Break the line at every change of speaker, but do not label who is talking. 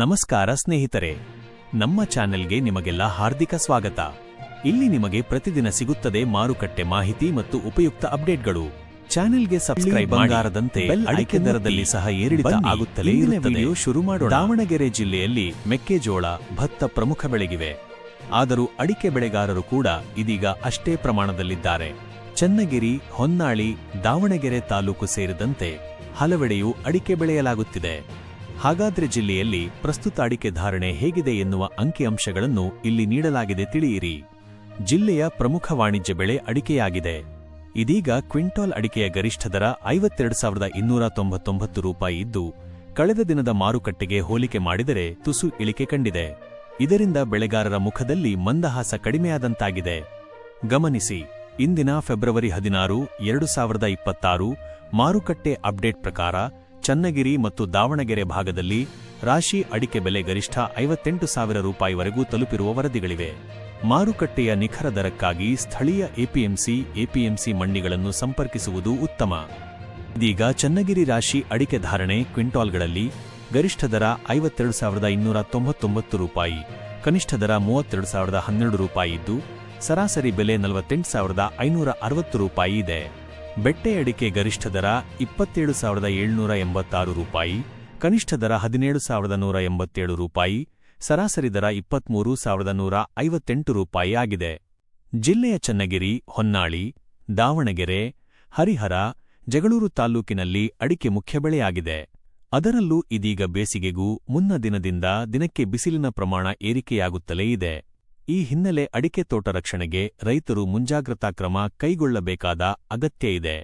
ನಮಸ್ಕಾರ ಸ್ನೇಹಿತರೆ, ನಮ್ಮ ಚಾನೆಲ್ಗೆ ನಿಮಗೆಲ್ಲ ಹಾರ್ದಿಕ ಸ್ವಾಗತ. ಇಲ್ಲಿ ನಿಮಗೆ ಪ್ರತಿದಿನ ಸಿಗುತ್ತದೆ ಮಾರುಕಟ್ಟೆ ಮಾಹಿತಿ ಮತ್ತು ಉಪಯುಕ್ತ ಅಪ್ಡೇಟ್ಗಳು. ಚಾನೆಲ್ಗೆ ಸಬ್ಸ್ಕ್ರೈಬ್ ಬಂಗಾರದಂತೆ ಅಡಿಕೆ ದರದಲ್ಲಿ ಸಹ ಏರಿಳಿತ ಆಗುತ್ತಲೇ ಇರುತ್ತದೆ. ಶುರು ಮಾಡೋಣ. ದಾವಣಗೆರೆ ಜಿಲ್ಲೆಯಲ್ಲಿ ಮೆಕ್ಕೆಜೋಳ, ಭತ್ತ ಪ್ರಮುಖ ಬೆಳೆಗಿವೆ. ಆದರೂ ಅಡಿಕೆ ಬೆಳೆಗಾರರು ಕೂಡ ಇದೀಗ ಅಷ್ಟೇ ಪ್ರಮಾಣದಲ್ಲಿದ್ದಾರೆ. ಚನ್ನಗಿರಿ, ಹೊನ್ನಾಳಿ, ದಾವಣಗೆರೆ ತಾಲೂಕು ಸೇರಿದಂತೆ ಹಲವೆಡೆಯೂ ಅಡಿಕೆ ಬೆಳೆಯಲಾಗುತ್ತಿದೆ. ಹಾಗಾದ್ರೆ ಜಿಲ್ಲೆಯಲ್ಲಿ ಪ್ರಸ್ತುತ ಅಡಿಕೆ ಧಾರಣೆ ಹೇಗಿದೆ ಎನ್ನುವ ಅಂಕಿಅಂಶಗಳನ್ನು ಇಲ್ಲಿ ನೀಡಲಾಗಿದೆ, ತಿಳಿಯಿರಿ. ಜಿಲ್ಲೆಯ ಪ್ರಮುಖ ವಾಣಿಜ್ಯ ಬೆಳೆ ಅಡಿಕೆಯಾಗಿದೆ. ಇದೀಗ ಕ್ವಿಂಟಾಲ್ ಅಡಿಕೆಯ ಗರಿಷ್ಠ ದರ 52,299 ರೂಪಾಯಿ ಇದ್ದು, ಕಳೆದ ದಿನದ ಮಾರುಕಟ್ಟೆಗೆ ಹೋಲಿಕೆ ಮಾಡಿದರೆ ತುಸು ಇಳಿಕೆ ಕಂಡಿದೆ. ಇದರಿಂದ ಬೆಳೆಗಾರರ ಮುಖದಲ್ಲಿ ಮಂದಹಾಸ ಕಡಿಮೆಯಾದಂತಾಗಿದೆ. ಗಮನಿಸಿ, ಇಂದಿನ ಫೆಬ್ರವರಿ 16, 2026 ಮಾರುಕಟ್ಟೆ ಅಪ್ಡೇಟ್ ಪ್ರಕಾರ ಚನ್ನಗಿರಿ ಮತ್ತು ದಾವಣಗೆರೆ ಭಾಗದಲ್ಲಿ ರಾಶಿ ಅಡಿಕೆ ಬೆಲೆ ಗರಿಷ್ಠ 58,000 ರೂಪಾಯಿವರೆಗೂ ತಲುಪಿರುವ ವರದಿಗಳಿವೆ. ಮಾರುಕಟ್ಟೆಯ ನಿಖರ ದರಕ್ಕಾಗಿ ಸ್ಥಳೀಯ ಎಪಿಎಂಸಿ ಮಂಡಿಗಳನ್ನು ಸಂಪರ್ಕಿಸುವುದು ಉತ್ತಮ. ಇದೀಗ ಚನ್ನಗಿರಿ ರಾಶಿ ಅಡಿಕೆ ಧಾರಣೆ ಕ್ವಿಂಟಾಲ್ಗಳಲ್ಲಿ ಗರಿಷ್ಠ ದರ 52,299 ರೂಪಾಯಿ, ಕನಿಷ್ಠ ದರ 32,012 ರೂಪಾಯಿ ಇದ್ದು, ಸರಾಸರಿ ಬೆಲೆ 48,560 ರೂಪಾಯಿ ಇದೆ. ಬೆಟ್ಟೆ ಅಡಿಕೆ ಗರಿಷ್ಠ ದರ 27,786 ರೂಪಾಯಿ, ಕನಿಷ್ಠ ದರ 17,187 ರೂಪಾಯಿ, ಸರಾಸರಿ ದರ 23,158 ರೂಪಾಯಿ ಆಗಿದೆ. ಜಿಲ್ಲೆಯ ಚನ್ನಗಿರಿ, ಹೊನ್ನಾಳಿ, ದಾವಣಗೆರೆ, ಹರಿಹರ, ಜಗಳೂರು ತಾಲ್ಲೂಕಿನಲ್ಲಿ ಅಡಿಕೆ ಮುಖ್ಯ ಬೆಳೆಯಾಗಿದೆ. ಅದರಲ್ಲೂ ಇದೀಗ ಬೇಸಿಗೆಗೂ ಮುನ್ನ ದಿನದಿಂದ ದಿನಕ್ಕೆ ಬಿಸಿಲಿನ ಪ್ರಮಾಣ ಏರಿಕೆಯಾಗುತ್ತಲೇ ಇದೆ. ಈ ಹಿನ್ನೆಲೆ ಅಡಿಕೆ ತೋಟ ರಕ್ಷಣೆಗೆ ರೈತರು ಮುಂಜಾಗ್ರತಾ ಕ್ರಮ ಕೈಗೊಳ್ಳಬೇಕಾದ ಅಗತ್ಯ ಇದೆ.